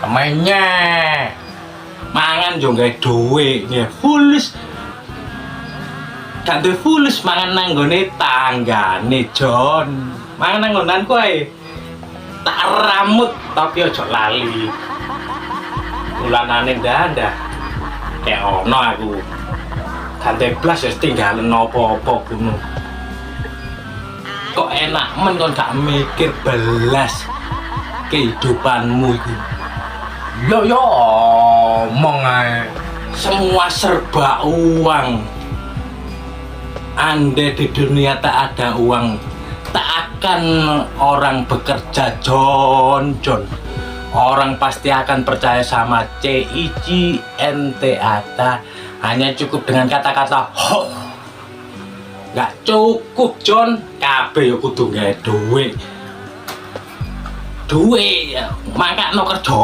Temennya mangan yo gawe duit ya fulus. Gak duwe fulus mangan nang nggone tanggane Jon. Mangan nang nggonanku ae. Tak ramut tapi ojo lali. Ulanane ndak kayak ono aku. Gak blas ya tinggal nopo-opo kuno. Kok enak men kon gak mikir belas kehidupanmu itu. Yo omong ae. Semua serba uang. Andai di dunia tak ada uang, tak akan orang bekerja Jon. Orang pasti akan percaya sama CICNTATA. Hanya cukup dengan kata-kata ho. Gak cukup Jon. Kabeh yo kudu gawe duit. Makakno kerja